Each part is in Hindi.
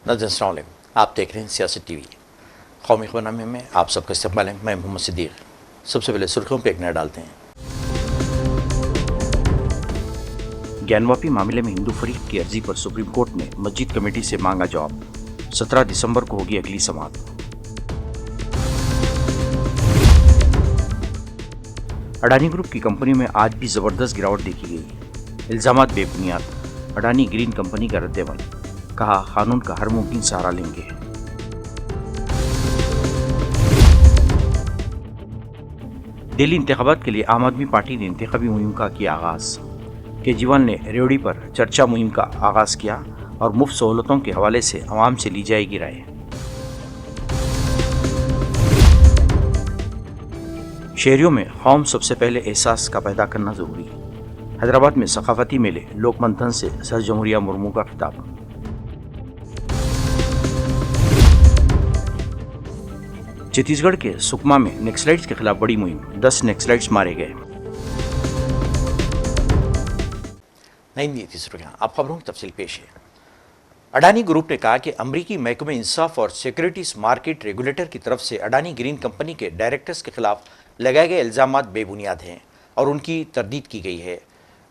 नाज़रीन अस्सलाम वालेकुम। आप देख रहे हैं सियासत टीवी। कौमी खबरनामे में आप सबका इस्तकबाल है। मैं मोहम्मद सिद्दीक। सबसे पहले सुर्खियों पर एक नज़र डालते हैं। ज्ञानवापी मामले में हिंदू फरीक की अर्जी पर सुप्रीम कोर्ट ने मस्जिद कमेटी से मांगा जवाब। 17 दिसंबर को होगी अगली समाअत। अडानी ग्रुप की कंपनी में आज भी जबरदस्त गिरावट देखी गई। इल्जामात बेबुनियाद। अडानी ग्रीन कंपनी का रद्देमल, कहा कानून का हर मुमकिन सहारा लेंगे। दिल्ली इंतखाबात के लिए आम आदमी पार्टी ने इंतखाबी मुहिम का किया आगाज। केजरीवाल ने रेवड़ी पर चर्चा मुहिम का आगाज किया और मुफ्त सहूलतों के हवाले से आवाम से ली जाएगी राय। शहरियों में कौम सबसे पहले एहसास का पैदा करना जरूरी। हैदराबाद में सकाफती मेले लोक मंथन से सर जमहूरिया मुर्मू का खिताब। छत्तीसगढ़ के सुकमा में नक्सलाइट्स के खिलाफ बड़ी मुहिम, 10 नक्सलाइट्स मारे गए। नई सुर्खियां, अब खबरों की तफसील पेश है। अडानी ग्रुप ने कहा कि अमरीकी महकमे इंसाफ और सिक्योरिटीज मार्केट रेगुलेटर की तरफ से अडानी ग्रीन कंपनी के डायरेक्टर्स के खिलाफ लगाए गए इल्जामात बेबुनियाद हैं और उनकी तरदीद की गई है।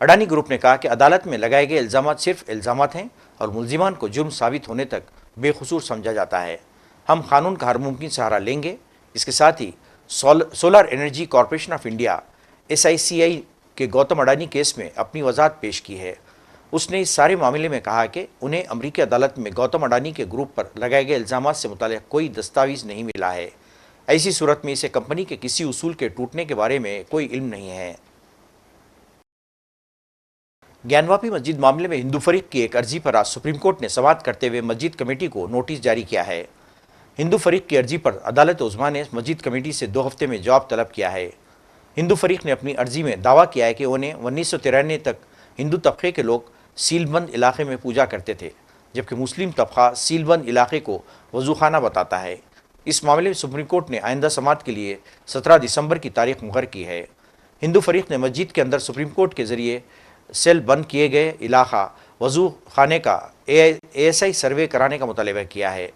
अडानी ग्रुप ने कहा कि अदालत में लगाए गए इल्जामात सिर्फ इल्जामात हैं और मुल्जिमान को जुर्म साबित होने तक बेकसूर समझा जाता है। हम कानून का हर मुमकिन सहारा लेंगे। इसके साथ ही solar energy corporation of India SICI के गौतम अडानी केस में अपनी वजाहत पेश की है। उसने इस सारे मामले में कहा कि उन्हें अमरीकी अदालत में गौतम अडानी के ग्रुप पर लगाए गए इल्जामात से मुताल्लिक़ कोई दस्तावेज नहीं मिला है। ऐसी सूरत में इसे कंपनी के किसी उसूल के टूटने के बारे में कोई इल्म नहीं है। ज्ञानवापी मस्जिद मामले में हिंदू फरीक की एक अर्जी पर आज सुप्रीम कोर्ट ने समाअत करते हुए मस्जिद कमेटी को नोटिस जारी किया है। हिंदू फरीक की अर्जी पर अदालत उज़्मा ने मस्जिद कमेटी से 2 हफ्ते में जवाब तलब किया है। हिंदू फरीक ने अपनी अर्जी में दावा किया है कि उन्हें 1993 तक हिंदू तबके के लोग सीलबंद इलाके में पूजा करते थे, जबकि मुस्लिम तबका सीलबंद इलाके को वजूखाना बताता है। इस मामले में सुप्रीम कोर्ट ने आइंदा समाअत के लिए 17 दिसंबर की तारीख मुकर की है। हिंदू फरीक ने मस्जिद के अंदर सुप्रीम कोर्ट के जरिए सेल बंद किए गए इलाका वजू खाने का ASI सर्वे कराने का मुतालबा किया है।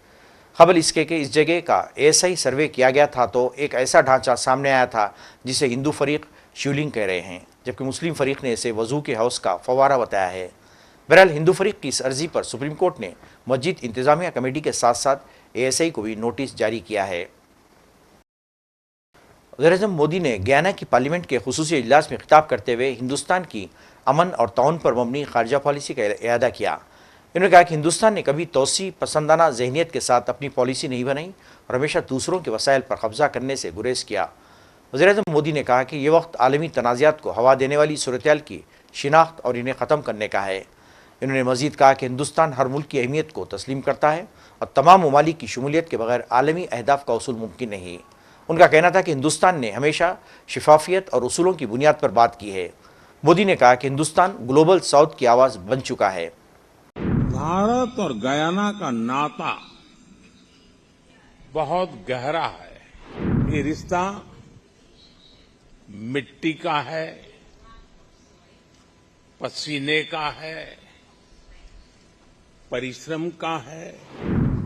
खबर इसके कि इस जगह का ASI सर्वे किया गया था तो एक ऐसा ढांचा सामने आया था जिसे हिंदू फरीक शिवलिंग कह रहे हैं, जबकि मुस्लिम फरीक ने इसे वजू के हौस का फवारा बताया है। बहरहाल हिंदू फरीक की इस अर्जी पर सुप्रीम कोर्ट ने मस्जिद इंतजामिया कमेटी के साथ साथ ASI को भी नोटिस जारी किया है। वज़ीर-ए-आज़म मोदी ने गयाना की पार्लियामेंट के खुसूसी इजलास में खिताब करते हुए हिंदुस्तान की अमन और ताउन पर मबनी खारजा पॉलिसी का इयादा किया। इन्होंने कहा कि हिंदुस्तान ने कभी तोसी पसंदाना जहनीत के साथ अपनी पॉलिसी नहीं बनाई और हमेशा दूसरों के वसाइल पर कब्जा करने से गुरेज किया। वज़ीर-ए-आज़म मोदी ने कहा कि यह वक्त आलमी तनाज़ात को हवा देने वाली सूरत-ए-हाल की शिनाख्त और इन्हें ख़त्म करने का है। इन्होंने मज़ीद कहा कि हिंदुस्तान हर मुल्क की अहमियत को तस्लीम करता है और तमाम ममालिक की शमूलियत के बगैर आलमी अहदाफ का उसूल मुमकिन नहीं। उनका कहना था कि हिंदुस्तान ने हमेशा शफाफियत और उसूलों की बुनियाद पर बात की है। मोदी ने कहा कि हिंदुस्तान ग्लोबल साउथ की आवाज़ बन चुका है। भारत और गयाना का नाता बहुत गहरा है। ये रिश्ता मिट्टी का है, पसीने का है, परिश्रम का है।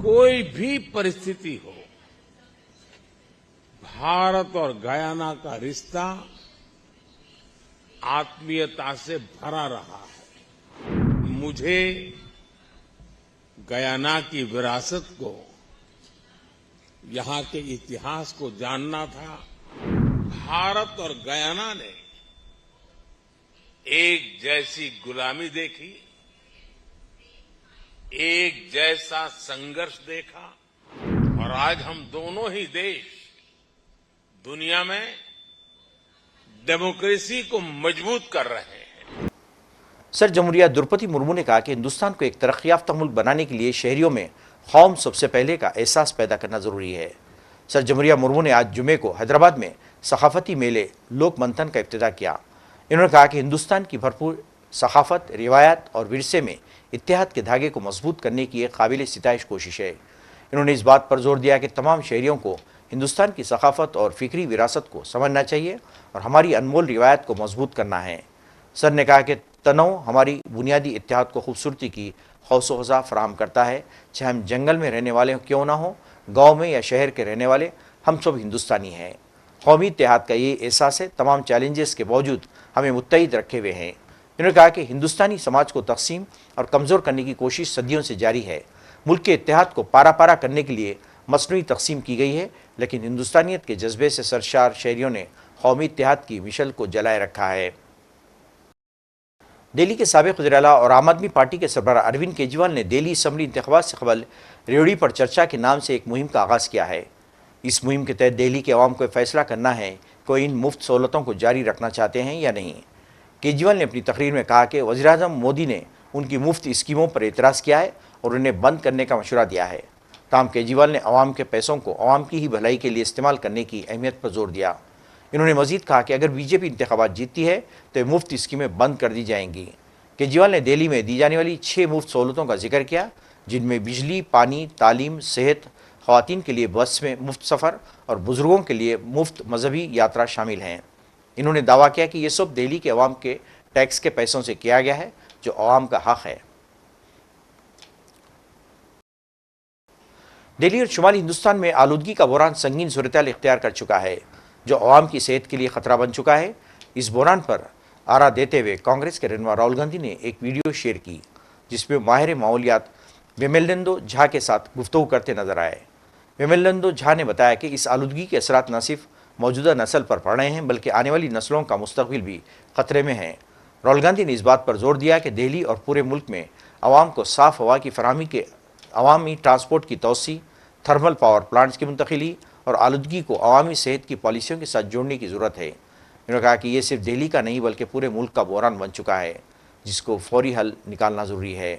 कोई भी परिस्थिति हो, भारत और गयाना का रिश्ता आत्मीयता से भरा रहा है। मुझे गयाना की विरासत को, यहां के इतिहास को जानना था। भारत और गयाना ने एक जैसी गुलामी देखी, एक जैसा संघर्ष देखा और आज हम दोनों ही देश दुनिया में डेमोक्रेसी को मजबूत कर रहे हैं। सर जमहूरिया द्रौपदी मुर्मू ने कहा कि हिंदुस्तान को एक तरक्की याफ्ता मुल्क बनाने के लिए शहरियों में कौम सबसे पहले का एहसास पैदा करना जरूरी है। सर जमहूरिया मुर्मू ने आज जुमे को हैदराबाद में सकाफती मेले लोक मंथन का इब्तिदा किया। इन्होंने कहा कि हिंदुस्तान की भरपूर सकाफत, रिवायात और विरसे में इत्तेहाद के धागे को मजबूत करने की एक काबिल सिताइश कोशिश है। इन्होंने इस बात पर जोर दिया कि तमाम शहरियों को हिंदुस्तान की सकाफत और फ़िक्री विरासत को समझना चाहिए और हमारी अनमोल रिवायत को मजबूत करना है। सर ने कहा कि तनाव हमारी बुनियादी इत्तेहाद को खूबसूरती की हौसला फराहम करता है। चाहे हम जंगल में रहने वाले क्यों ना हो, गांव में या शहर के रहने वाले, हम सब हिंदुस्तानी हैं। कौमी इत्तेहाद का ये एहसास है तमाम चैलेंजेस के बावजूद हमें मुत्तहिद रखे हुए हैं। इन्होंने कहा कि हिंदुस्तानी समाज को तकसीम और कमज़ोर करने की कोशिश सदियों से जारी है। मुल्क के इत्तेहाद को पारा पारा करने के लिए मसनूई तकसीम की गई है, लेकिन हिंदुस्तानियत के जज्बे से सरशार शहरियों ने कौमी इत्तेहाद की मिशल को जलाए रखा है। दिल्ली के साबिक़ वज़ीर-ए-आला और आम आदमी पार्टी के सरबराह अरविंद केजरीवाल ने दिल्ली असम्बली इंतखाबात से कबल रेवड़ी पर चर्चा के नाम से एक मुहिम का आगाज़ किया है। इस मुहिम के तहत दिल्ली के अवाम को फैसला करना है कि इन मुफ्त सहूलतों को जारी रखना चाहते हैं या नहीं। केजरीवाल ने अपनी तकरीर में कहा कि वज़ीर-ए-आज़म मोदी ने उनकी मुफ्त स्कीमों पर एतराज़ किया है और उन्हें बंद करने का मशवरा दिया है। ताहम केजरीवाल ने अवाम के पैसों को अवाम की ही भलाई के लिए इस्तेमाल करने की अहमियत पर जोर दिया। इन्होंने मज़ीद कहा कि अगर बीजेपी इंतखाबात जीतती है तो ये मुफ्त स्कीमें बंद कर दी जाएंगी। केजरीवाल ने दिल्ली में दी जाने वाली 6 मुफ्त सहूलतों का जिक्र किया, जिनमें बिजली, पानी, तालीम, सेहत, ख़वातीन के लिए बस में मुफ्त सफ़र और बुज़ुर्गों के लिए मुफ्त मजहबी यात्रा शामिल हैं। इन्होंने दावा किया कि ये सब दिल्ली के अवाम के टैक्स के पैसों से किया गया है, जो अवाम का हक़ है। दिल्ली और शुमाली हिंदुस्तान में आलूदगी का बहरान संगीन सूरत-ए-हाल इख्तियार कर चुका है, जो अवाम की सेहत के लिए ख़तरा बन चुका है। इस बहरान पर आरा देते हुए कांग्रेस के रहनुमा राहुल गांधी ने एक वीडियो शेयर की, जिसमें माहिर माहौलियात विमलेंदु झा के साथ गुफ्तगू करते नजर आए। विमलेंदु झा ने बताया कि इस आलूदगी के असरात न सिर्फ मौजूदा नस्ल पर पड़ रहे हैं, बल्कि आने वाली नस्लों का मुस्तकबिल भी खतरे में है। राहुल गांधी ने इस बात पर जोर दिया कि दिल्ली और पूरे मुल्क में आवाम को साफ़ हवा की फराहमी के अवामी ट्रांसपोर्ट की तोसी, थर्मल पावर प्लांट्स की मुंतकिली और आलूदगी को अवामी सेहत की पॉलिसियों के साथ जोड़ने की ज़रूरत है। उन्होंने कहा कि ये सिर्फ दिल्ली का नहीं बल्कि पूरे मुल्क का बहरान बन चुका है, जिसको फौरी हल निकालना ज़रूरी है।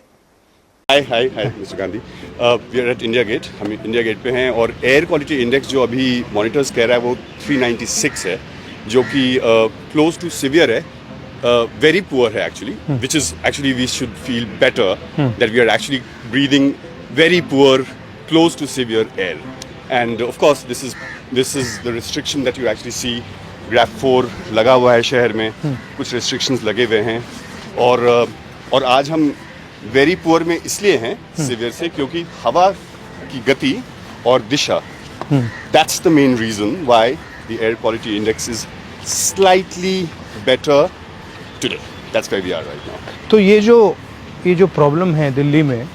Hi mister Gandhi, we are at India gate. हम इंडिया गेट पे हैं और एयर क्वालिटी इंडेक्स जो अभी मॉनिटर्स कह रहा है वो 396 है, जो कि क्लोज टू सीवियर है, वेरी पुअर है actually, which is actually we should feel better that we are actually breathing very poor close to severe air. End of course this is the restriction that you actually see. GRAP 4 लगा हुआ है शहर में, कुछ रिस्ट्रिक्शंस लगे हुए हैं और आज हम वेरी पुअर में इसलिए हैं सीवियर से क्योंकि हवा की गति और दिशा, that's the main reason why the air quality index is slightly better today. That's why we are right now. तो ये जो प्रॉब्लम है दिल्ली में,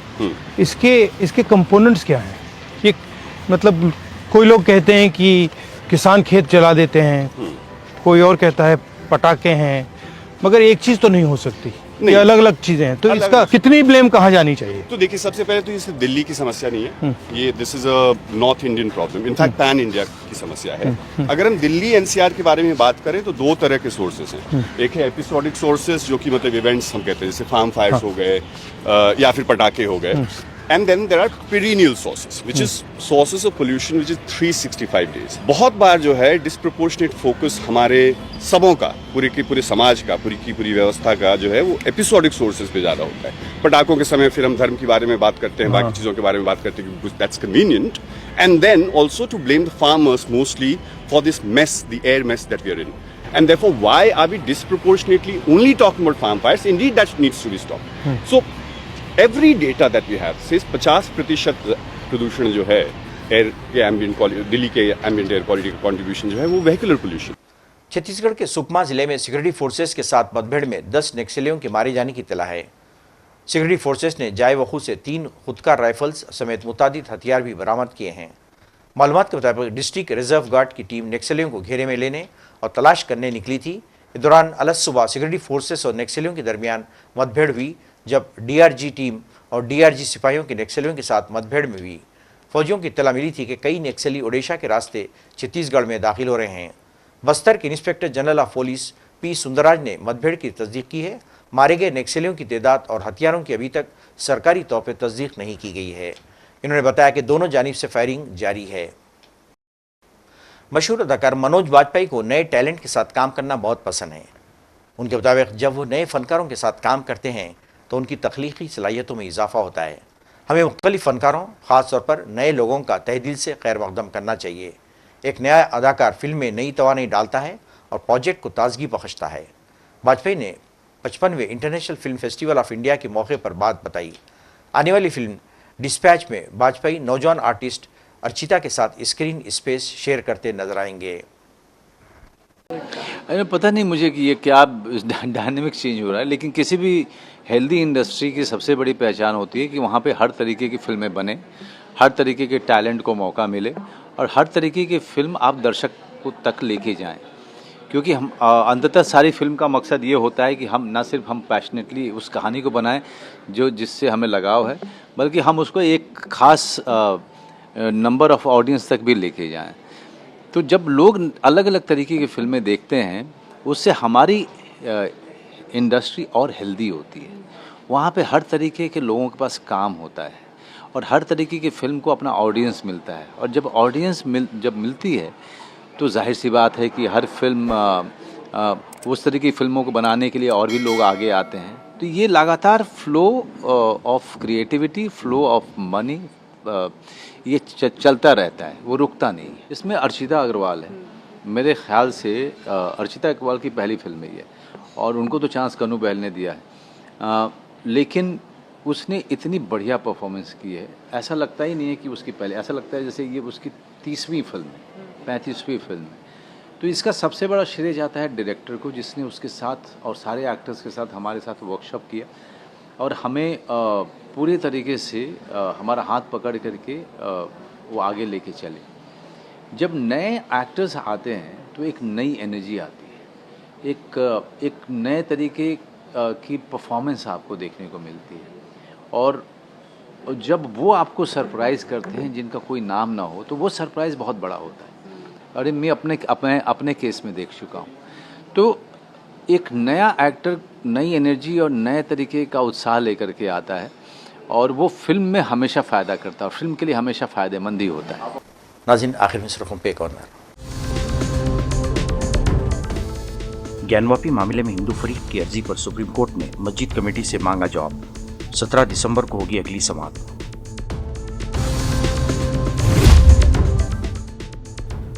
इसके कंपोनेंट्स क्या हैं? ये मतलब कोई लोग कहते हैं कि किसान खेत जला देते हैं, कोई और कहता है पटाखे हैं, मगर एक चीज़ तो नहीं हो सकती, ये अलग अलग चीज़ें हैं। तो इसका कितनी ब्लेम कहाँ जानी चाहिए? तो देखिए, सबसे पहले तो ये सिर्फ दिल्ली की समस्या नहीं है, ये this is a north Indian problem, in fact pan India की समस्या है। अगर हम दिल्ली एनसीआर के बारे में बात करें तो 2 तरह के सोर्सेस हैं। एक है एपिसोडिक सोर्सेस, जो कि मतलब इवेंट्स हम कहते हैं, जैसे फार्म फायर्स हो गए या फिर पटाखे हो गए। And then there are perennial sources, which is sources of pollution which is 365 days. बहुत बार जो है disproportionate focus हमारे सबों का, पूरे के पूरे समाज का, पूरी की पूरी व्यवस्था का जो है वो episodic sources पे ज़्यादा होता है। पटाखों के समय फिर हम धर्म के बारे में बात करते हैं, बाकी चीज़ों के बारे में बात करते हैं, because that's convenient. And then also to blame the farmers mostly for this mess, the air mess that we are in. And therefore, why are we disproportionately only talking about farm fires? Indeed, that needs to be stopped. So every data that we have says 50% प्रदूषण जो है एयर के एम्बिएंट दिल्ली के एम्बिएंट एयर क्वालिटी का कंट्रीब्यूशन जो है वो व्हीकुलर पोल्यूशन। छत्तीसगढ़ के सुकमा जिले में सिक्योरिटी फोर्सेस के साथ मुठभेड़ में 10 नक्सलियों के मारे जाने की इत्तला है। सिक्योरिटी फोर्सेस ने जाए वखू से 3 खुदकार राइफल्स समेत मुतादिद हथियार भी बरामद किए हैं। मालूमात के मुताबिक डिस्ट्रिक्ट रिजर्व गार्ड की टीम नक्सलियों को घेरे में लेने और तलाश करने निकली थी। इस दौरान अलस सुबह सिक्योरिटी फोर्सेस और नक्सलियों के दरमियान मुठभेड़ हुई, जब डीआरजी टीम और डीआरजी सिपाहियों के नक्सलियों के साथ मुठभेड़ में हुई। फौजियों की इत्तला मिली थी कि कई नक्सली ओडिशा के रास्ते छत्तीसगढ़ में दाखिल हो रहे हैं। बस्तर के inspector general of police P Sundarraj ने मुठभेड़ की तस्दीक की है। मारे गए नक्सलियों की तादाद और हथियारों की अभी तक सरकारी तौर पर तस्दीक नहीं की गई है। इन्होंने बताया कि दोनों जानिब से फायरिंग जारी है। मशहूर अदाकार मनोज वाजपेयी को नए टैलेंट के साथ काम करना बहुत पसंद है। उनके मुताबिक जब वो नए फ़नकारों के साथ काम करते हैं तो उनकी तख्लीकी सलाहियतों में इजाफा होता है। हमें मुख्तलिफ फ़नकारों, ख़ास तौर पर नए लोगों का तहे दिल से खैर मकदम करना चाहिए। एक नया अदाकार फिल्म में नई तवानाई डालता है और प्रोजेक्ट को ताजगी बख्शता है। वाजपेयी ने 55वें international film festival of India के मौके पर बात बताई। आने वाली फिल्म डिस्पैच में वाजपेयी नौजवान आर्टिस्ट अर्चिता के साथ स्क्रीन स्पेस शेयर करते नजर आएंगे। अरे पता नहीं मुझे कि ये क्या डायनेमिक चेंज हो रहा है, लेकिन किसी भी हेल्दी इंडस्ट्री की सबसे बड़ी पहचान होती है कि वहाँ पे हर तरीके की फिल्में बने, हर तरीके के टैलेंट को मौका मिले और हर तरीके की फिल्म आप दर्शक को तक लेके जाएं। क्योंकि हम अंततः सारी फिल्म का मकसद ये होता है कि हम ना सिर्फ हम पैशनेटली उस कहानी को बनाएं जो जिससे हमें लगाव है, बल्कि हम उसको एक खास नंबर ऑफ ऑडियंस तक भी लेके जाएं। तो जब लोग अलग अलग तरीके की फिल्में देखते हैं, उससे हमारी इंडस्ट्री और हेल्दी होती है। वहाँ पे हर तरीके के लोगों के पास काम होता है और हर तरीके की फिल्म को अपना ऑडियंस मिलता है। और जब ऑडियंस जब मिलती है तो जाहिर सी बात है कि हर फिल्म उस तरह की फिल्मों को बनाने के लिए और भी लोग आगे आते हैं। तो ये लगातार flow of creativity, flow of money ये चलता रहता है, वो रुकता नहीं। इसमें अर्चिता अग्रवाल है, मेरे ख्याल से अर्चिता अग्रवाल की पहली फिल्म है ये, और उनको तो चांस कन्नू बैल ने दिया है, लेकिन उसने इतनी बढ़िया परफॉर्मेंस की है, ऐसा लगता ही नहीं है कि उसकी पहले, ऐसा लगता है जैसे ये उसकी 30वीं फिल्म है, 35वीं फिल्म है। तो इसका सबसे बड़ा श्रेय जाता है डायरेक्टर को, जिसने उसके साथ और सारे एक्टर्स के साथ हमारे साथ वर्कशॉप किया और हमें पूरे तरीके से हमारा हाथ पकड़ करके वो आगे लेके चले। जब नए एक्टर्स आते हैं तो एक नई एनर्जी आती है, एक नए तरीके की परफॉर्मेंस आपको देखने को मिलती है, और जब वो आपको सरप्राइज़ करते हैं जिनका कोई नाम ना हो, तो वो सरप्राइज़ बहुत बड़ा होता है। अरे मैं अपने केस में देख चुका हूँ। तो एक नया एक्टर नई एनर्जी और नए तरीके का उत्साह लेकर के आता है और वो फिल्म में हमेशा फ़ायदा करता है, फिल्म के लिए हमेशा फ़ायदेमंद ही होता है। नाज़रीन, आखिर में सिर्फ पे कॉर्नर। ज्ञानवापी मामले में हिंदू फरीक की अर्जी पर सुप्रीम कोर्ट ने मस्जिद कमेटी से मांगा जवाब। 17 दिसंबर को होगी अगली समाअत।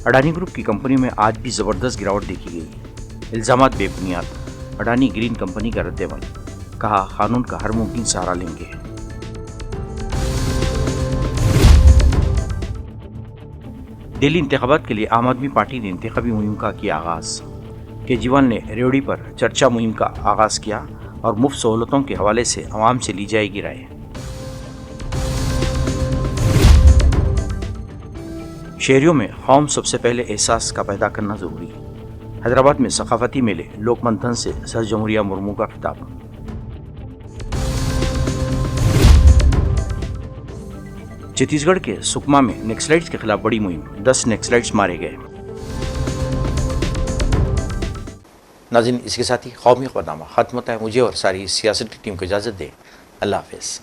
अडानी ग्रुप की कंपनी में आज भी जबरदस्त गिरावट देखी गई। इल्जामात बेबुनियाद, अडानी ग्रीन कंपनी का रद्देमल, कहा कानून का हर मुमकिन सहारा लेंगे। दिल्ली इंतखाबात के लिए आम आदमी पार्टी ने इंतखाबी मुहिम का किया आगाज। केजरीवाल ने रेवड़ी पर चर्चा मुहिम का आगाज किया और मुफ्त सहूलतों के हवाले से आवाम से ली जाएगी राय। शहरियों में कौम सबसे पहले एहसास का पैदा करना जरूरी। हैदराबाद में सकाफती मेले, लोक मंथन से सर जमहूरिया मुर्मू का खिताब। छत्तीसगढ़ के सुकमा में नक्सलाइट्स के खिलाफ बड़ी मुहिम, 10 नक्सलाइट्स मारे गए। नाज़रीन, इसके साथ ही कौमी खबरनामा खत्म होता है। मुझे और सारी सियासत की टीम को इजाज़त दें। अल्लाह हाफ़िज़।